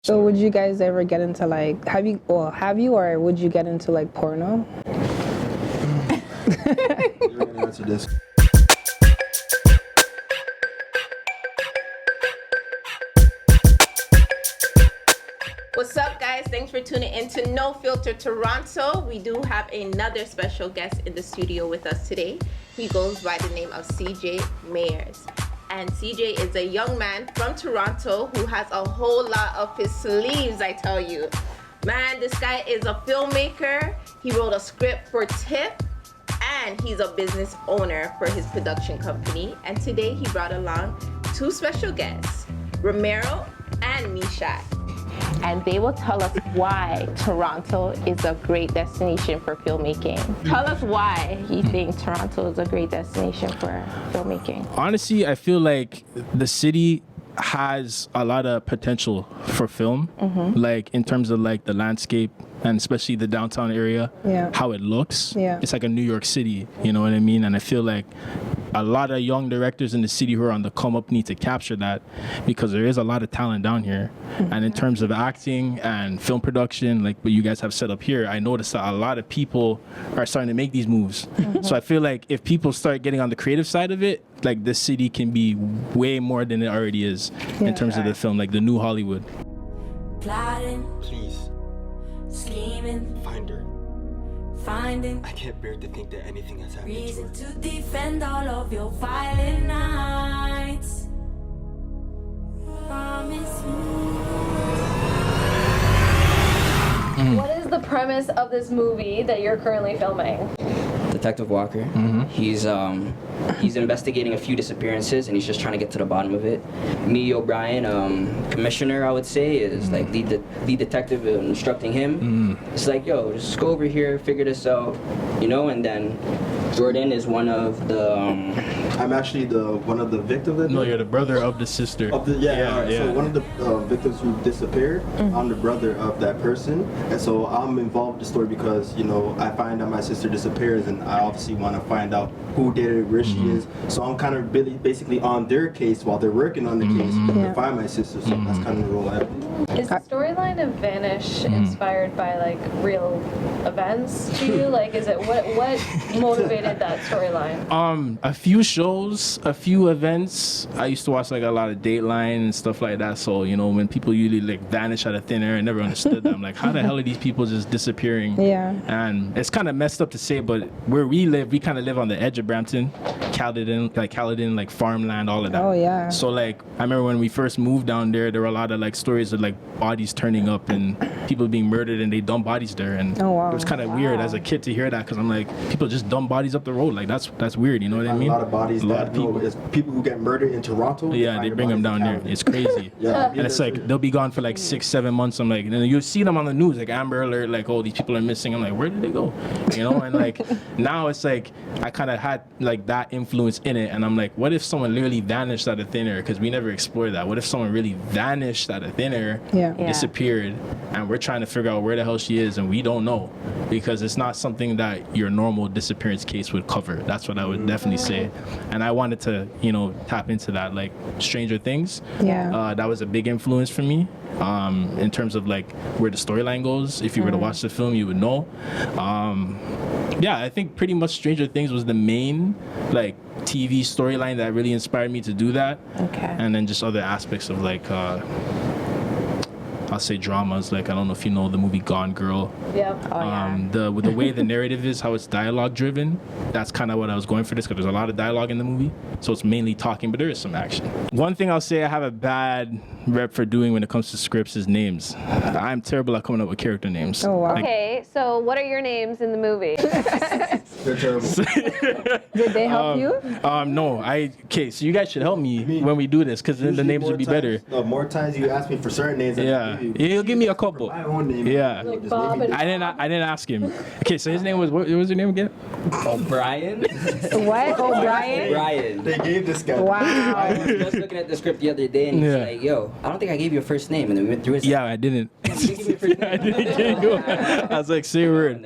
So would you guys ever get into like, have you or would you get into like porno? You're gonna answer this. What's up, guys? Thanks for tuning in to No Filter Toronto. We do have another special guest in the studio with us today. He goes by the name of CJ Mayers. And CJ is a young man from Toronto who has a whole lot up his sleeves, I tell you. Man, this guy is a filmmaker. He wrote a script for TIFF, and he's a business owner for his production company. And today he brought along two special guests, Romero and Mishai. And they will tell us why Toronto is a great destination for filmmaking. Tell us why you think Toronto is a great destination for filmmaking. Honestly, I feel like the city has a lot of potential for film, like in terms of like the landscape and especially the downtown area, how it looks. It's like a New York City, you know what I mean? And I feel like a lot of young directors in the city who are on the come up need to capture that, because there is a lot of talent down here. And in terms of acting and film production, like what you guys have set up here, I noticed that a lot of people are starting to make these moves. So I feel like if people start getting on the creative side of it, like this city can be way more than it already is in terms of the film, like the new Hollywood. Plotting, Please, scheming, find her. finding I can't bear to think that anything has happened to reason her. to defend all of your violent nights. Promise me. What is the premise of this movie that you're currently filming? Detective Walker. He's investigating a few disappearances, and he's just trying to get to the bottom of it. Me, O'Brien, commissioner, I would say, is like lead detective, instructing him. It's like, yo, just go over here, figure this out, you know. And then Jordan is one of the. I'm actually one of the victims. No, you're the brother of the sister. All right. So one of the victims who disappeared, I'm the brother of that person, and so I'm involved in the story because, you know, I find out my sister disappears, and I obviously want to find out who did it, where she is. So I'm kind of basically on their case while they're working on the case to find my sister. So that's kind of the role I play. Is the storyline of Vanish inspired by like real events to you? Like, is it what motivated that storyline? A few shows, a few events. I used to watch like a lot of Dateline and stuff like that. So, you know, when people usually like vanish out of thin air, I never understood that. I'm like, how the hell are these people just disappearing? And it's kind of messed up to say, but where we live, we kind of live on the edge of Brampton, Caledon, like farmland, all of that. So like, I remember when we first moved down there were a lot of like stories of like bodies turning up and people being murdered and they dump bodies there. And it was kind of weird as a kid to hear that, because I'm like, people just dump bodies up the road. Like that's weird, you know what I mean? A lot of bodies. A lot of people. It's people who get murdered in Toronto. They bring them down there. It's crazy. And it's like they'll be gone for like 6-7 months. I'm like, and then you see them on the news, like Amber Alert, like, oh, these people are missing. I'm like, where did they go? You know? And like now it's like I kind of had like that influence in it, and I'm like, what if someone literally vanished out of thin air? Because we never explored that. What if someone really vanished out of thin air, disappeared, and we're trying to figure out where the hell she is, and we don't know, because it's not something that your normal disappearance case would cover. That's what I would definitely say. And I wanted to, you know, tap into that, like Stranger Things. That was a big influence for me. In terms of like where the storyline goes. If you were to watch the film, you would know. I think pretty much Stranger Things was the main like TV storyline that really inspired me to do that. And then just other aspects of like I'll say dramas, like I don't know if you know the movie Gone Girl. The way the narrative is, how it's dialogue driven, that's kind of what I was going for this, because there's a lot of dialogue in the movie, so it's mainly talking, but there is some action. One thing I'll say I have a bad rep for doing when it comes to scripts is names. I'm terrible at coming up with character names. Okay, so what are your names in the movie? They're terrible. Did they help you? No. So you guys should help me when we do this, because then the names would be better. No, more times you ask me for certain names. He'll give me a couple. My own name. Like Bob and I didn't ask him. Okay, so his name was, what was your name again? O'Brien. What? O'Brien? O'Brien. They gave this guy. I was just looking at the script the other day, and he's like, yo, I don't think I gave you a first name. And then we went through it. I didn't. You didn't give me a first name? I didn't give you. I was like, say a word.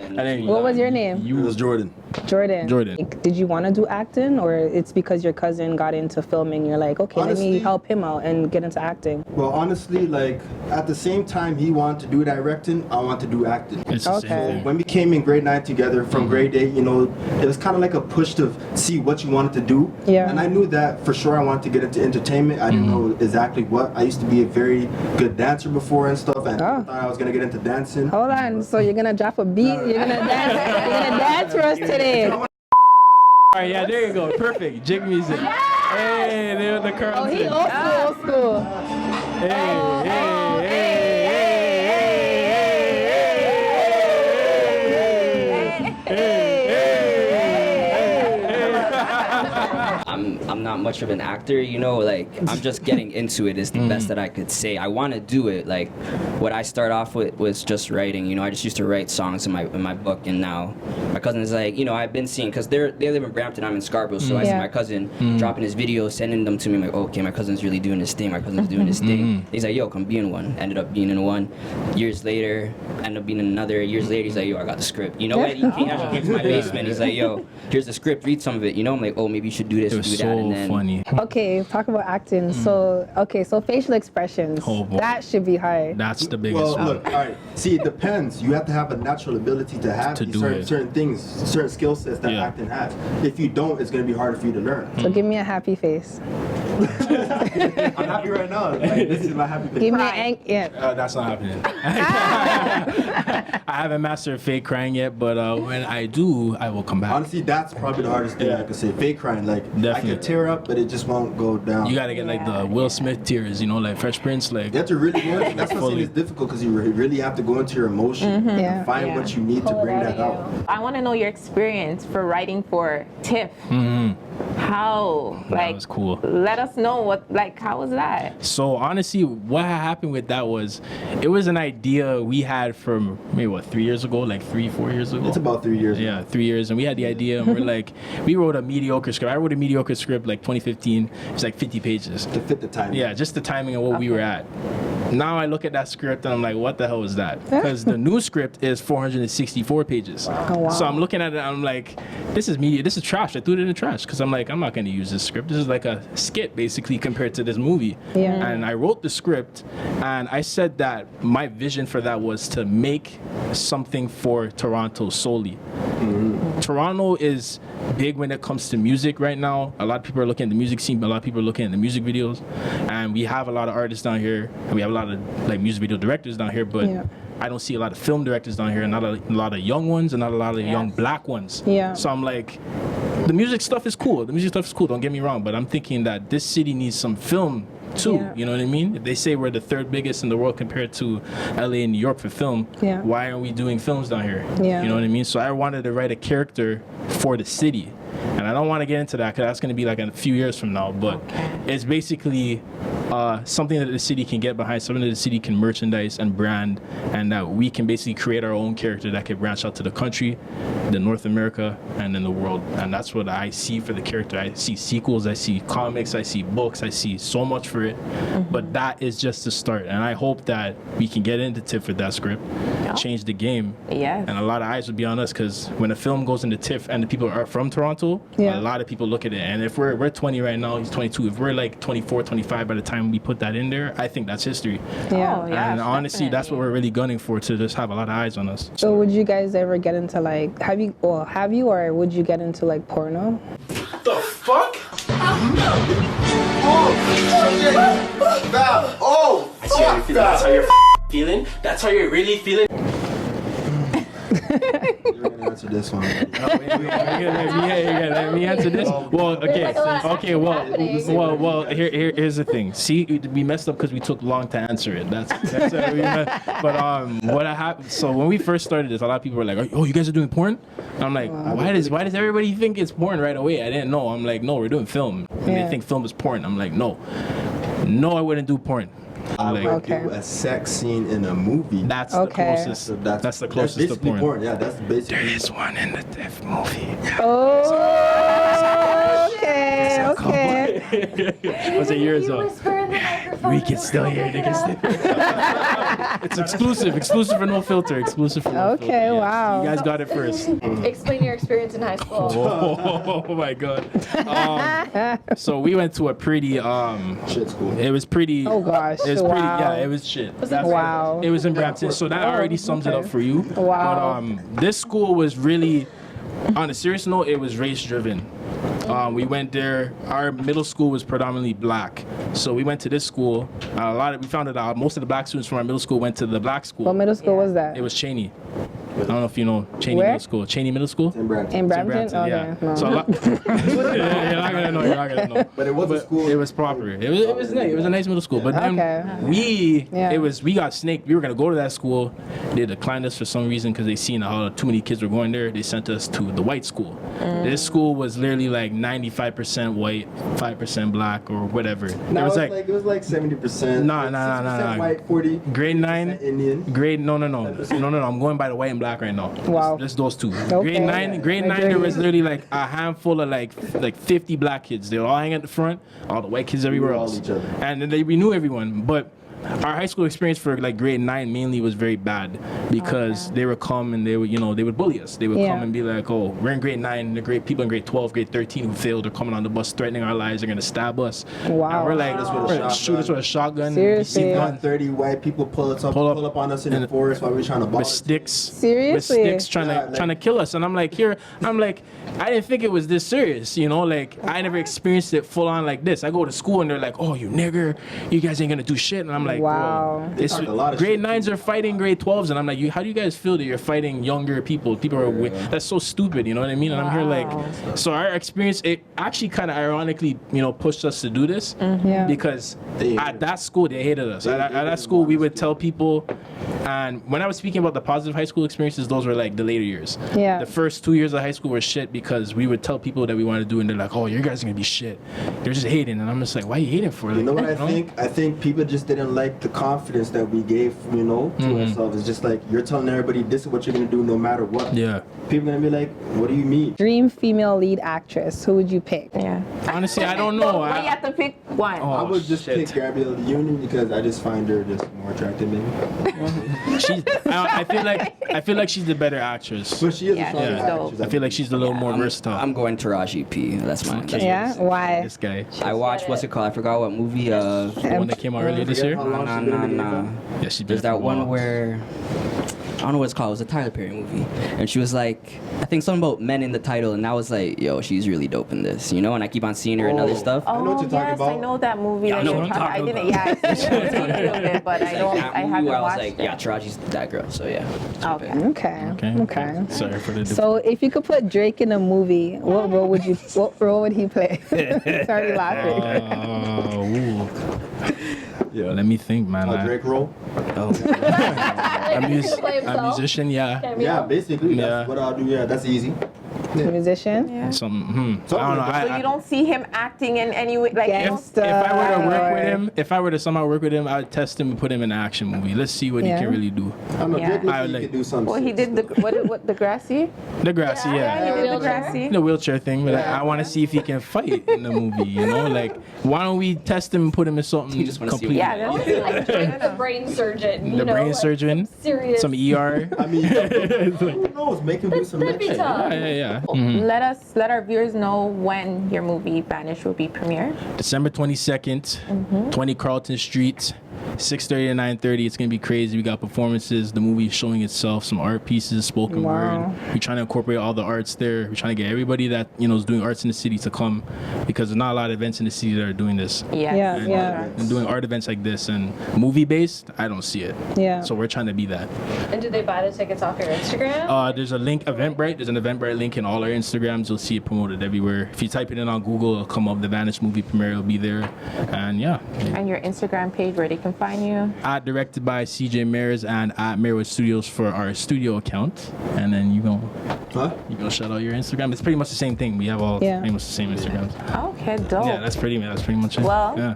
What was your name? It was Jordan. Jordan. Jordan. Did you want to do acting, or it's because your cousin got into filming? You're like, okay, let me Honestly- help him out and get into acting. Well, honestly, like at the same time he wanted to do directing, I want to do acting. It's the same Okay. thing. When we came in grade 9 together from grade 8, you know, it was kind of like a push to see what you wanted to do. Yeah. And I knew that for sure I wanted to get into entertainment. I didn't know exactly what. I used to be a very good dancer before and stuff, and I thought I was going to get into dancing. Hold on. So you're gonna drop a beat. You're gonna dance. You're gonna dance for us today. All right, yeah, there you go. Perfect. Jig music. Hey, there the curls. Oh, he old school. Hey, hey, I'm not much of an actor, you know, like I'm just getting into it is the best that I could say. I want to do it. Like what I start off with was just writing, you know, I just used to write songs in my book, and now my cousin is like, you know, I've been seeing, because they live in Brampton, I'm in Scarborough, so I see Yeah. my cousin dropping his videos, sending them to me. I'm like, okay, my cousin's really doing this thing, my cousin's doing this thing. He's like, yo, come be in one. Ended up being in one. Years later, ended up being in another. Years later, he's like, yo, I got the script. You know what? He actually came to my basement. He's like, yo, here's the script, read some of it. You know, I'm like, oh, maybe you should do this It or was do that. so And then funny. Okay, talk about acting. So facial expressions. Oh, boy. That should be hard. That's the biggest Well, one. look, all right. See, it depends. You have to have a natural ability to have To these do it. certain things, certain skill sets that Yeah. acting has. If you don't, it's going to be harder for you to learn. So give me a happy face. I'm happy right now. Like, this is my happy face. Give me an yeah. That's not happening. I haven't mastered fake crying yet, but when I do, I will come back. Honestly, that's probably the hardest thing I could say. Fake crying, like I Definitely. could tear up, but it just won't go down. You gotta get like the Will Smith tears, you know, like Fresh Prince, like You have to really go into, that's what I'm saying Fully. is difficult, because you really have to go into your emotion Yeah. and find what you need to Pull it bring out that of out. you. I want to know your experience for writing for TIFF. How? that was cool. Let us know how was that? So honestly, what happened with that was, it was an idea we had from maybe 3 years ago, like 4 years ago. It's about 3 years. Yeah, 3 years, and we had the idea, and we're like, we wrote a mediocre script. I wrote a mediocre script like 2015. It's like 50 pages. To fit the time. Yeah, just the timing of what we were at. Now I look at that script and I'm like, what the hell is that? Because the new script is 464 pages. Oh, wow. So I'm looking at it and I'm like, this is media, this is trash. I threw it in the trash because I'm like, I'm not going to use this script. This is like a skit basically compared to this movie. Yeah. And I wrote the script and I said that my vision for that was to make something for Toronto solely. Toronto is big when it comes to music right now. A lot of people are looking at the music scene, but a lot of people are looking at the music videos. And we have a lot of artists down here, and we have a lot of like music video directors down here, but Yeah. I don't see a lot of film directors down here, and not a lot of young ones, and not a lot of young black ones. Yeah. So I'm like, the music stuff is cool. The music stuff is cool, don't get me wrong, but I'm thinking that this city needs some film too. Yeah. You know what I mean? If they say we're the third biggest in the world compared to LA and New York for film, Yeah. why aren't we doing films down here? Yeah. You know what I mean? So I wanted to write a character for the city. And I don't want to get into that because that's going to be like in a few years from now. But it's basically something that the city can get behind, something that the city can merchandise and brand, and that we can basically create our own character that can branch out to the country, the North America, and then the world. And that's what I see for the character. I see sequels, I see comics, I see books, I see so much for it. But that is just the start. And I hope that we can get into TIFF with that script, change the game. Yes. And a lot of eyes would be on us because when a film goes into TIFF and the people are from Toronto, Yeah. a lot of people look at it. And if we're 20 right now, he's 22. If we're like 24, 25 by the time we put that in there, I think that's history. Yeah. Oh, yeah. And honestly, that's what we're really gunning for, to just have a lot of eyes on us. So would you guys ever get into like, have you or would you get into like porno? The fuck? That's how you're feeling? That's how you're really feeling? You're gonna answer this one. Let me answer this. Well, okay. Well. Here's the thing. See, we messed up because we took long to answer it. That's what we messed. But what happened? So when we first started this, a lot of people were like, "Oh, you guys are doing porn?" And I'm like, why does everybody think it's porn right away? I didn't know. I'm like, no, we're doing film. And Yeah. they think film is porn. I'm like, no, I wouldn't do porn. I Like, would Okay. do a sex scene in a movie. that's Okay. the closest. So That's the closest to basically porn. Yeah, that's basically. There is one in the TIFF movie. Oh, okay. Was it years You ago? whisper in the microphone. phone. We can still hear it. They can still. It's exclusive for No Filter. Exclusive for No Filter. Okay, Yeah. wow. You guys got it first. Explain your experience in high school. Oh my god. So we went to a pretty Shit school. it was pretty Oh gosh. it was pretty Wow. it was shit. Wow. It was in Brampton, so that already sums it up for you. Wow. But this school was really, on a serious note, it was race driven. We went there. Our middle school was predominantly black, so we went to this school. We found out most of the black students from our middle school went to the black school. What middle school was that? It was Cheney. I don't know if you know Cheney Where? Middle School. Cheney Middle School. In Brampton. In Brampton? Brampton, yeah. Okay. No. So a lot, yeah, you're not gonna know. You're not gonna know. But it was a school. It was proper. It was nice. It was a nice middle school. But then Okay. Yeah. we got snaked. We were gonna go to that school. They declined us for some reason because they seen how too many kids were going there. They sent us to the white school. This school was literally like 95% white, 5% black, or whatever. No, it was it was like 70%. Nah. 60% white, 40. Grade 9. Indian. No. I'm going by the white and black right now. Wow. Just those two. Okay. Grade 9, there was literally like a handful of like 50 black kids. They were all hanging at the front, all the white kids everywhere We were all else. each other. And then we knew everyone. But our high school experience for like grade 9 mainly was very bad because they would come and they would bully us. They would Yeah. come and be like, oh, we're in grade 9, the grade people in grade 12, grade 13 who failed are coming on the bus threatening our lives. They're gonna stab us. Wow. And we're like, Wow. we're gonna shoot us with a shotgun. Seriously? BC Got gun, 30 white people pull up on us in the and- forest while we're trying to with ball. sticks. Seriously? With sticks trying Yeah, like- to kill us. And I'm like, I didn't think it was this serious, like I never experienced it full on like this. I go to school and they're like, oh, you nigger, you guys ain't gonna do shit. And I'm like, Wow. bro, They talk a lot of grade shit. 9s are fighting grade 12s. And I'm like, how do you guys feel that you're fighting younger people? People are, that's so stupid, you know what I mean? And I'm here like, so our experience, it actually kind of ironically, pushed us to do this Yeah. because They- at that school, they hated us. At that school, we would tell people, and when I was speaking about the positive high school experiences, those were like the later years. Yeah. The first 2 years of high school were shit because we would tell people that we wanted to do, and they're like, "Oh, you guys are gonna be shit." They're just hating, and I'm just like, "Why are you hating for?" You know what I think? I think people just didn't like the confidence that we gave, to ourselves. It's just like you're telling everybody this is what you're gonna do no matter what. Yeah. People gonna be like, what do you mean? Dream female lead actress. Who would you pick? Yeah. Honestly, I don't know. Well, you have to pick one. Oh, I would just shit. pick Gabrielle Union because I just find her just more attractive, maybe. I feel like she's the better actress. But she is Yeah, a strong she's actress. dope. I feel like she's a little more versatile. I'm going Taraji P. That's mine. Yeah? Why? This guy, I watched what's it called? I forgot what movie. the one that came out earlier this year. How long she been in the game Yeah, she's been There's for a that one while. where I don't know what it's called. It was a Tyler Perry movie, and she was like, I think something about men in the title, and I was like, yo, she's really dope in this, And I keep on seeing her in other Oh. stuff. I know what you're talking yes, about. I know that movie. Yeah, I that know you're what I'm talking- I talking didn't. Yeah, I seen a little bit, but It's I don't. like that I movie haven't where I was watched like, it. yeah, Taraji's that girl. So yeah. Okay. Okay. Sorry for the. So if you could put Drake in a movie, what role would he play? Sorry, laughing. Ooh. Yeah, let me think, man. A Drake role? I'm He can play a himself. musician, yeah. Cameo. Yeah, basically. Yeah. That's what I'll do. Yeah, that's easy. Musician? Yeah. Some, I don't know. So you don't see him acting in any way, like you don't- Gangsta. If I were to work or- with him, if I were to somehow work with him, I would test him and put him in an action movie. Let's see what Yeah. he can really do. I don't know. Yeah. Drake looks I like he like- could do something. Well, he did the what the Grassy? Degrassi, Yeah, yeah. he did the Wheelchair? Grassy. The wheelchair thing, but I want to see if he can fight in the movie. Like, why don't we test him and put him in something You just wanna see completely? what Yeah, he that's Like Drake, the brain surgeon. The brain like surgeon, Serious. some ER. I mean, who knows? Make him do some That'd be next shit. tough. Yeah. Mhm. Let our viewers know when your movie Vanish will be premiered. December 22nd, 20 Carlton Street, 6:30 to 9:30. It's gonna be crazy. We got performances. The movie showing itself, some art pieces, spoken Wow. word. We're trying to incorporate all the arts there. We're trying to get everybody that is doing arts in the city to come because there's not a lot of events in the city that are doing this. Yes. Yeah, And, yeah. and doing art events like this and movie based, I don't see it. Yeah. So we're trying to be that. And do they buy the tickets off your Instagram? There's a link, Eventbrite. There's an Eventbrite link in all our Instagrams. You'll see it promoted everywhere. If you type it in on Google, it'll come up. The Vanish movie premiere will be there. And yeah, And your Instagram page where they can find you. directed by CJ Mayers and at Maywood Studios for our studio account. And then you gonna shout out your Instagram. It's pretty much the same thing. We have all Yeah. pretty much the same Instagrams. Okay, dope. Yeah, that's pretty much it. Well, yeah.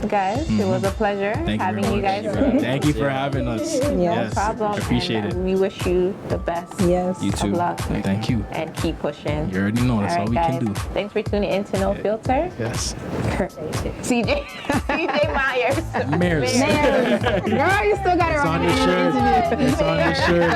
guys. It was a pleasure Thank you having very you much. guys today. Thank you for having us. Yeah. Yes, No problem. appreciate and, it. We wish you the best. Yes. You too. Of luck. Thank you. And keep pushing. You already know that's all we guys. can do. Thanks for tuning in to No Filter. Yes. CJ Myers. Mares. Girl, you still got it It's wrong. on your shirt. It's on your shirt.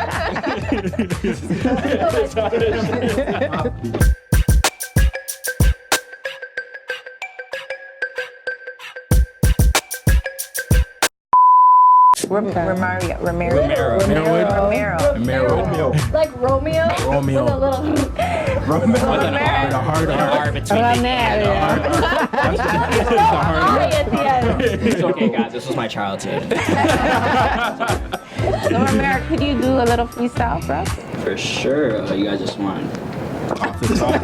Romero. Like Romeo. Romeo. With a little. With a heart between R at the end. It's okay, guys. This was my childhood. So Romero, could you do a little freestyle for us? For sure. You guys just want. off the top.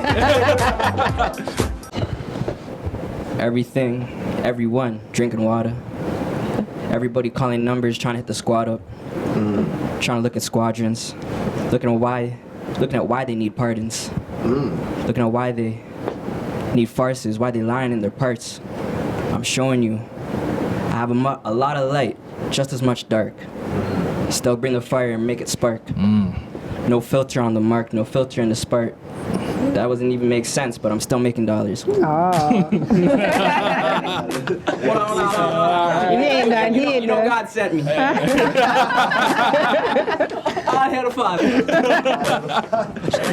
Everything, everyone drinking water. Everybody calling numbers, trying to hit the squad up. Trying to look at squadrons. Looking at why they need pardons. Looking at why they need farces, why they lying in their parts. I'm showing you, I have a lot of light, just as much dark. Still bring the fire and make it spark. No filter on the mark, no filter in the spark. That doesn't even make sense, but I'm still making dollars. Oh. You know God sent me. I had a father.